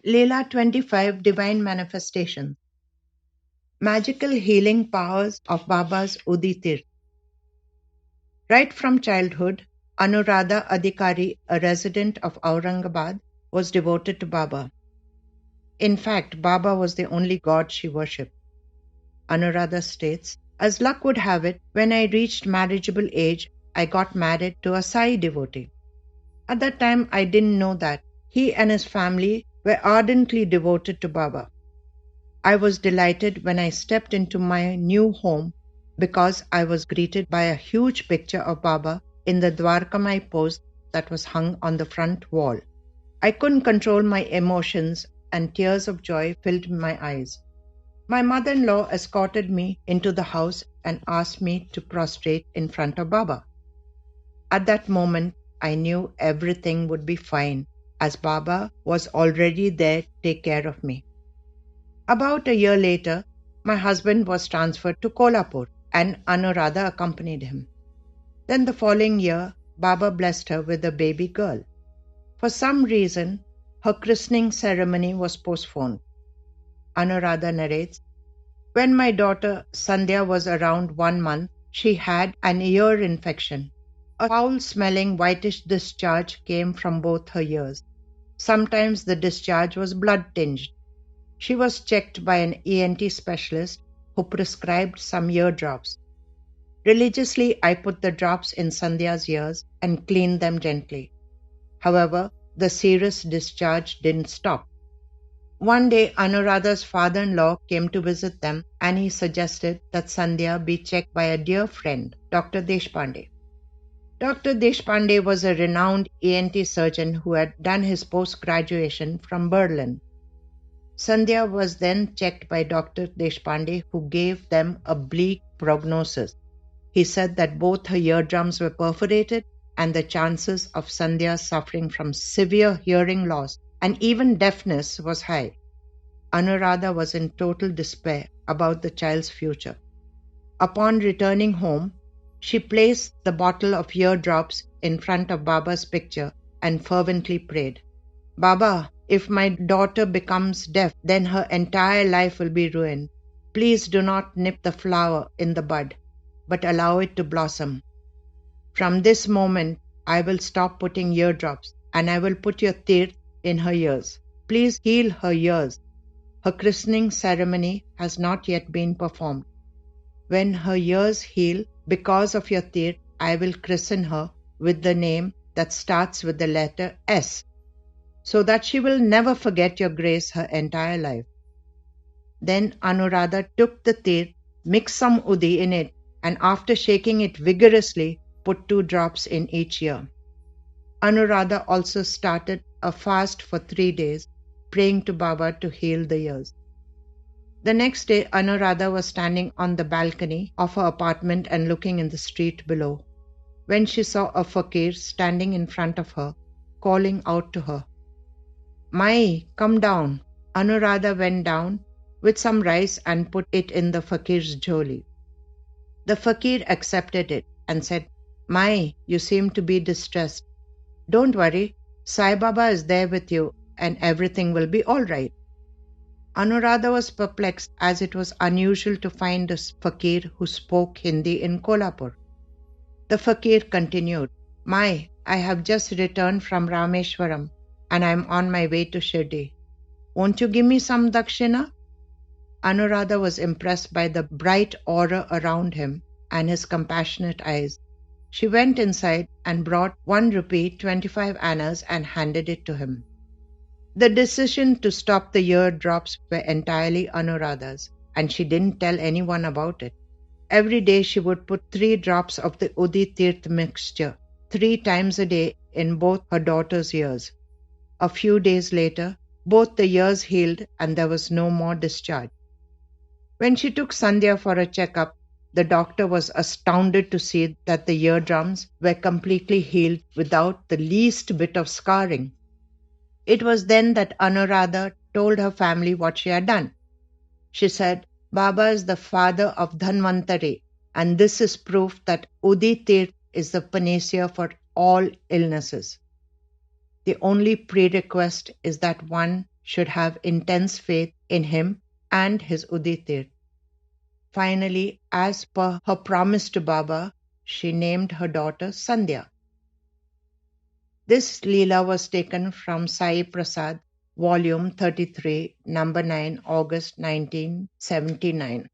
Leela 25 Divine Manifestation. Magical healing powers of Baba's Uditir. Right from childhood, Anuradha Adhikari, a resident of Aurangabad, was devoted to Baba. In fact, Baba was the only god she worshipped. Anuradha states, as luck would have it, when I reached marriageable age, I got married to a Sai devotee. At that time, I didn't know that he and his family were ardently devoted to Baba. I was delighted when I stepped into my new home because I was greeted by a huge picture of Baba in the Dwarkamai pose that was hung on the front wall. I couldn't control my emotions and tears of joy filled my eyes. My mother-in-law escorted me into the house and asked me to prostrate in front of Baba. At that moment, I knew everything would be fine as Baba was already there to take care of me. About a year later, my husband was transferred to Kolhapur and Anuradha accompanied him. Then the following year, Baba blessed her with a baby girl. For some reason, her christening ceremony was postponed. Anuradha narrates, when my daughter Sandhya was around 1 month, she had an ear infection. A foul-smelling whitish discharge came from both her ears. Sometimes the discharge was blood-tinged. She was checked by an ENT specialist who prescribed some ear drops. Religiously, I put the drops in Sandhya's ears and cleaned them gently. However, the serious discharge didn't stop. One day, Anuradha's father-in-law came to visit them and he suggested that Sandhya be checked by a dear friend, Dr. Deshpande. Dr. Deshpande was a renowned ENT surgeon who had done his post-graduation from Berlin. Sandhya was then checked by Dr. Deshpande, who gave them a bleak prognosis. He said that both her eardrums were perforated and the chances of Sandhya suffering from severe hearing loss and even deafness was high. Anuradha was in total despair about the child's future. Upon returning home, she placed the bottle of ear drops in front of Baba's picture and fervently prayed, Baba, if my daughter becomes deaf, then her entire life will be ruined. Please do not nip the flower in the bud, but allow it to blossom. From this moment, I will stop putting eardrops and I will put your teeth in her ears. Please heal her ears. Her christening ceremony has not yet been performed. When her ears heal because of your teeth, I will christen her with the name that starts with the letter S, so that she will never forget your grace her entire life. Then Anuradha took the teeth, mixed some udi in it, and after shaking it vigorously, put 2 drops in each ear. Anuradha also started a fast for 3 days, praying to Baba to heal the ears. The next day, Anuradha was standing on the balcony of her apartment and looking in the street below, when she saw a fakir standing in front of her, calling out to her, Mai, come down. Anuradha went down with some rice and put it in the fakir's jholi. The fakir accepted it and said, Mai, you seem to be distressed. Don't worry, Sai Baba is there with you and everything will be all right. Anuradha was perplexed as it was unusual to find a fakir who spoke Hindi in Kolhapur. The fakir continued, Mai, I have just returned from Rameshwaram and I am on my way to Shirdi. Won't you give me some dakshina? Anuradha was impressed by the bright aura around him and his compassionate eyes. She went inside and brought 1 rupee 25 annas and handed it to him. The decision to stop the ear drops were entirely Anuradha's, and she didn't tell anyone about it. Every day she would put 3 drops of the Udi Tirth mixture 3 times a day in both her daughter's ears. A few days later, both the ears healed and there was no more discharge. When she took Sandhya for a checkup, the doctor was astounded to see that the eardrums were completely healed without the least bit of scarring. It was then that Anuradha told her family what she had done. She said, Baba is the father of Dhanvantari, and this is proof that Udi Tirth is the panacea for all illnesses. The only prerequisite is that one should have intense faith in him and his Uditir. Finally, as per her promise to Baba, she named her daughter Sandhya. This Leela was taken from Sai Prasad, Volume 33, Number 9, August 1979.